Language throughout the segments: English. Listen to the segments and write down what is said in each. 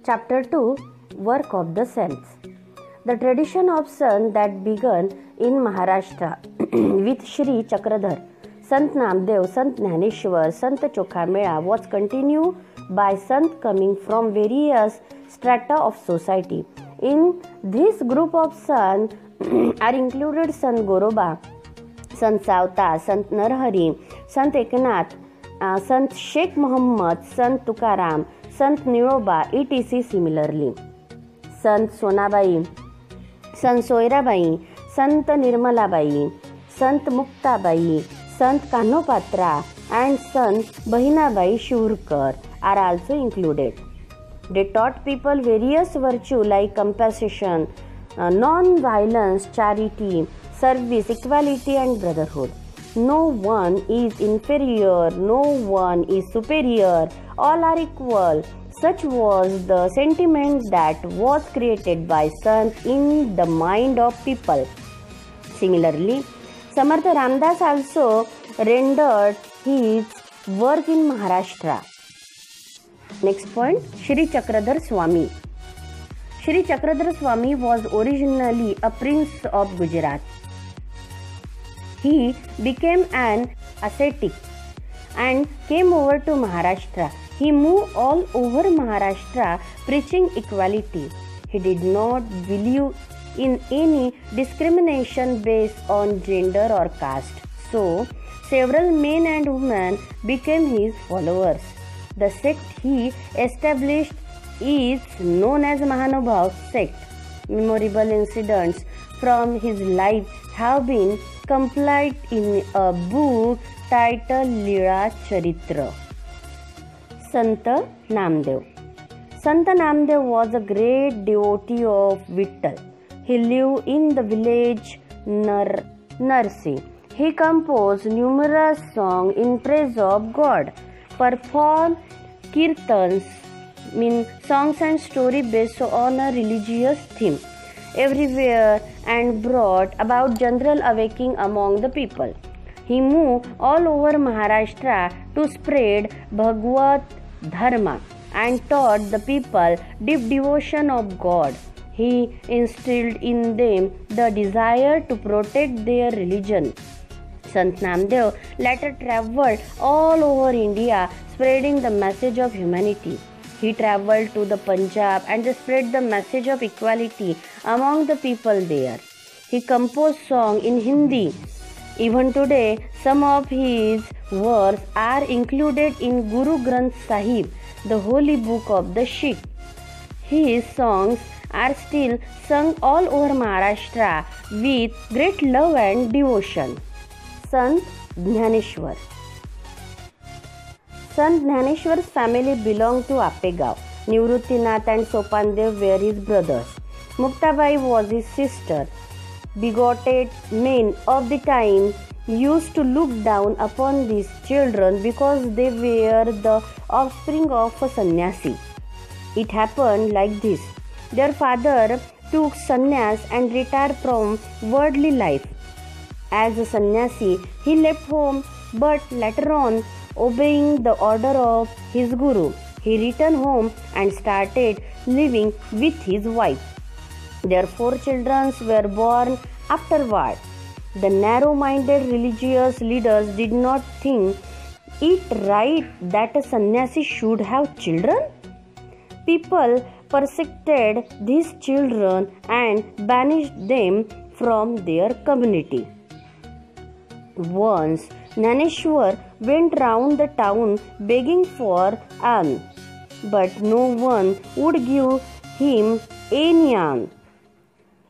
Chapter 2 Work of the Saints. The tradition of Sant that began in Maharashtra with Shri Chakradhar, Sant Namdev, Sant Jnaneshwar, Sant Chokhamela was continued by Sant coming from various strata of society. In this group of Sant are included Sant Goroba, Sant Savta, Sant Narhari, Sant Eknath, Sant Sheikh Muhammad, Sant Tukaram, Sant Niroba, etc. Similarly, Sant Sonabai, Sant Soirabai, Sant Nirmalabai, Sant Muktabai, Sant Kanopatra and Sant Bahinabai Shurkar are also included. They taught people various virtues like compassion, non-violence, charity, service, equality and brotherhood. No one is inferior, no one is superior, all are equal. Such was the sentiment that was created by Sant in the mind of people. Similarly, Samartha Ramdas also rendered his work in Maharashtra. Next point, Shri Chakradhar Swami. Shri Chakradhar Swami was originally a prince of Gujarat. He became an ascetic and came over to Maharashtra. He moved all over Maharashtra preaching equality. He did not believe in any discrimination based on gender or caste. So, several men and women became his followers. The sect he established is known as Mahanubhav sect. Memorable incidents from his life have been compiled in a book titled Leela Charitra. Sant Namdev. Sant Namdev was a great devotee of Vittal. He lived in the village Narsi. He composed numerous songs in praise of God, performed kirtans, songs and stories based on a religious theme everywhere and brought about general awakening among the people. He moved all over Maharashtra to spread Bhagavad Dharma and taught the people deep devotion of God. He instilled in them the desire to protect their religion. Sant Namdev later travelled all over India spreading the message of humanity. He travelled to the Punjab and spread the message of equality among the people there. He composed songs in Hindi. Even today, some of his works are included in Guru Granth Sahib, the holy book of the Sikh. His songs are still sung all over Maharashtra with great love and devotion. Sant Jnaneshwar. Sant Jnaneshwar's family belonged to Appegaon. Nivruttinath and Sopandev were his brothers. Muktabai was his sister. Bigoted men of the time used to look down upon these children because they were the offspring of a sannyasi. It happened like this. Their father took sannyas and retired from worldly life. As a sannyasi, he left home, but later on, obeying the order of his guru, he returned home and started living with his wife. Their 4 children were born afterward. The narrow-minded religious leaders did not think it right that a sannyasi should have children. People persecuted these children and banished them from their community. Once, Jnaneshwar went round the town begging for alms, but no one would give him any alms.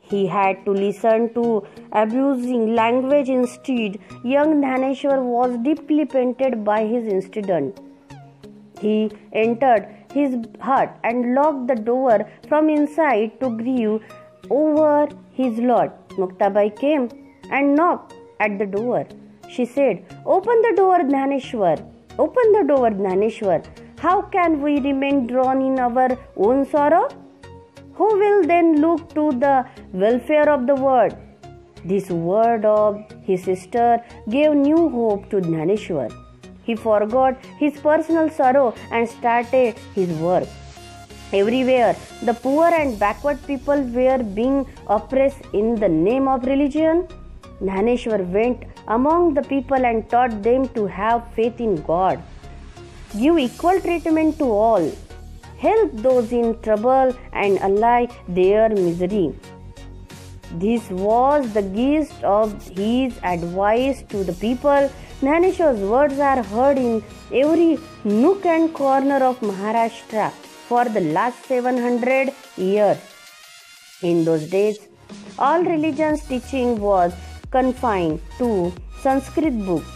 He had to listen to abusing language instead. Young Jnaneshwar was deeply pained by his incident. He entered his hut and locked the door from inside to grieve over his lot. Muktabai came and knocked at the door. She said, "Open the door, Jnaneshwar. Open the door, Jnaneshwar. How can we remain drawn in our own sorrow? Who will then look to the welfare of the world?" This word of his sister gave new hope to Jnaneshwar. He forgot his personal sorrow and started his work. Everywhere, the poor and backward people were being oppressed in the name of religion. Dhaneshwar went among the people and taught them to have faith in God. Give equal treatment to all. Help those in trouble and allay their misery. This was the gist of his advice to the people. Dhaneshwar's words are heard in every nook and corner of Maharashtra for the last 700 years. In those days, all religion's teaching was confined to Sanskrit books.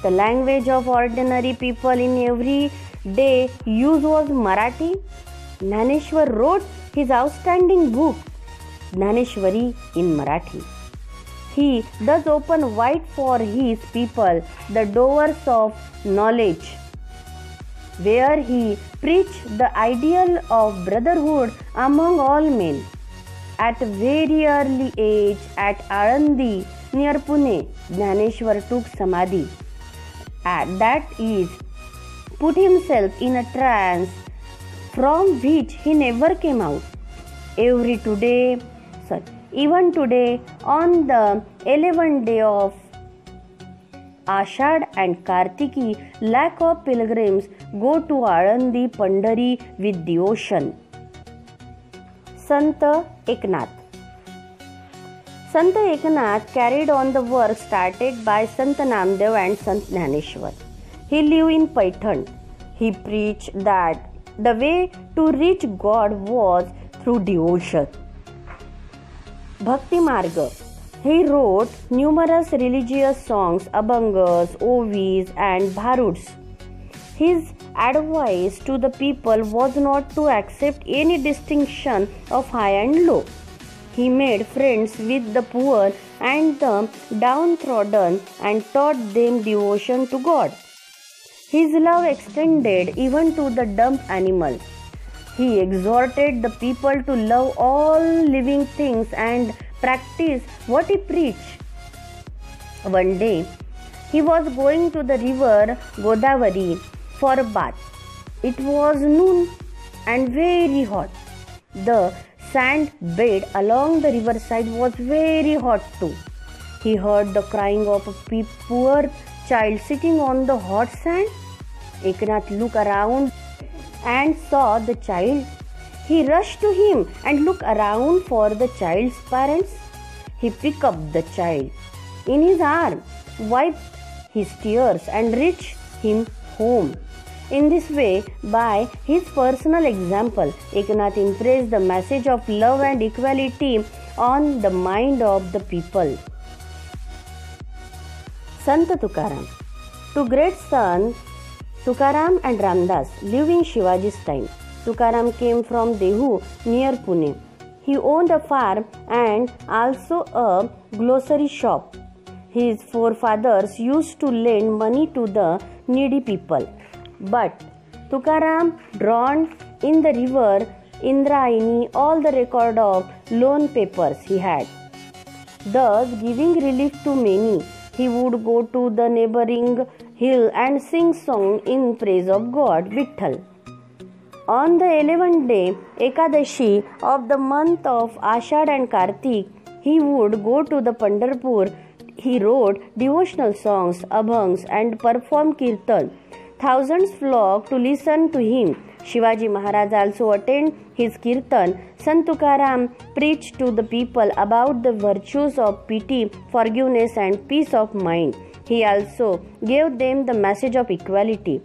The language of ordinary people in everyday use was Marathi. Dhaneshwar wrote his outstanding book, Dhaneshwari, in Marathi. He thus opened wide for his people the doors of knowledge, where he preached the ideal of brotherhood among all men. At a very early age, at Alandi near Pune, Dhaneshwar took Samadhi. That is, put himself in a trance from which he never came out. Even today, on the 11th day of Ashad and Kartiki, lakh of pilgrims go to Alandi Pandari with devotion. Sant Eknath. Sant Eknath carried on the work started by Sant Namdev and Sant Dhaneshwar. He lived in Paithan. He preached that the way to reach God was through devotion. Bhakti Marga. He wrote numerous religious songs, abhangas, ovis and bharuds. His advice to the people was not to accept any distinction of high and low. He made friends with the poor and the downtrodden and taught them devotion to God. His love extended even to the dumb animals. He exhorted the people to love all living things and practice what he preached. One day, he was going to the river Godavari for a bath. It was noon and very hot. The sand bed along the riverside was very hot too. He heard the crying of a poor child sitting on the hot sand. Eknath looked around and saw the child. He rushed to him and looked around for the child's parents. He picked up the child in his arms, wiped his tears and reached him home. In this way, by his personal example, Eknath impressed the message of love and equality on the mind of the people. Sant Tukaram. Two great sons, Tukaram and Ramdas, lived in Shivaji's time. Tukaram came from Dehu near Pune. He owned a farm and also a grocery shop. His forefathers used to lend money to the needy people. But Tukaram drowned in the river Indrayani all the record of loan papers he had. Thus, giving relief to many, he would go to the neighboring hill and sing song in praise of God, Vitthal. On the 11th day, Ekadashi of the month of Ashad and Kartik, he would go to the Pandharpur. He wrote devotional songs, abhangs and performed kirtan. Thousands flocked to listen to him. Shivaji Maharaj also attended his kirtan. Sant Tukaram preached to the people about the virtues of pity, forgiveness and peace of mind. He also gave them the message of equality.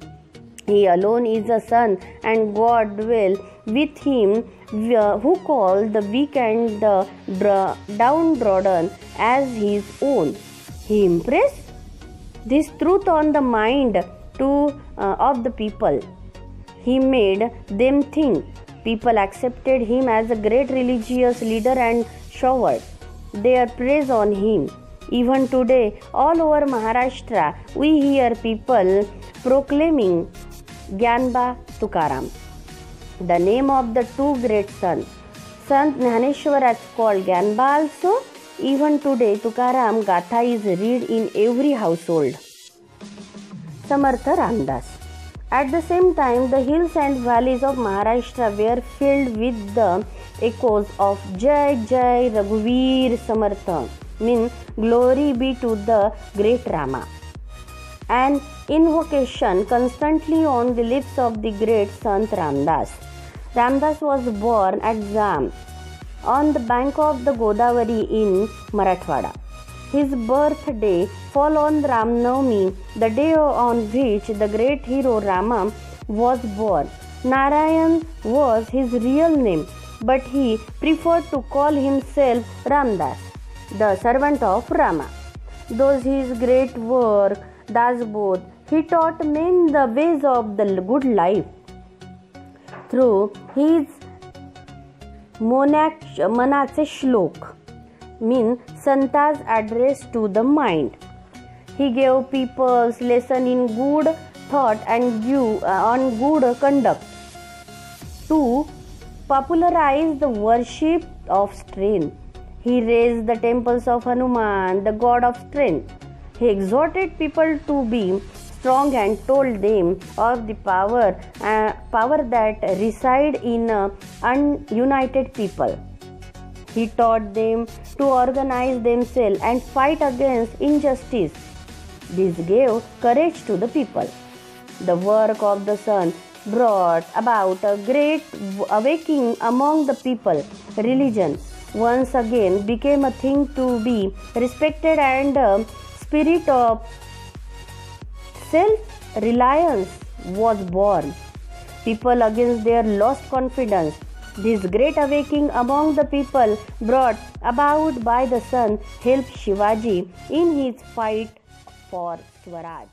He alone is a son and God dwells with him who called the weak and the downtrodden as his own. He impressed this truth on the mind of the people. He made them think. People accepted him as a great religious leader and showered their praise on him. Even today, all over Maharashtra, we hear people proclaiming Gyanba Tukaram, the name of the two great sons. Sant Dhaneshwar is called Gyanba also. Even today, Tukaram Gatha is read in every household. Samartha Ramdas. At the same time, the hills and valleys of Maharashtra were filled with the echoes of Jai Jai Raghuveer Samartha, means glory be to the great Rama, an invocation constantly on the lips of the great Sant Ramdas. Ramdas was born at Jam on the bank of the Godavari in Marathwada. His birthday fell on Ram Navami, the day on which the great hero Rama was born. Narayan was his real name, but he preferred to call himself Ramdas, the servant of Rama. Those his great work, Dasbodh, he taught men the ways of the good life. Through his Manache Shlok, means Santa's address to the mind. He gave people's lesson in good thought and on good conduct. To popularize the worship of strength, he raised the temples of Hanuman, the god of strength. He exhorted people to be strong and told them of the power that reside in ununited people. He taught them to organize themselves and fight against injustice. This gave courage to the people. The work of the sun brought about a great awakening among the people. Religion once again became a thing to be respected, and a spirit of self-reliance was born. People against their lost confidence. This great awakening among the people brought about by the sun helped Shivaji in his fight for Swaraj.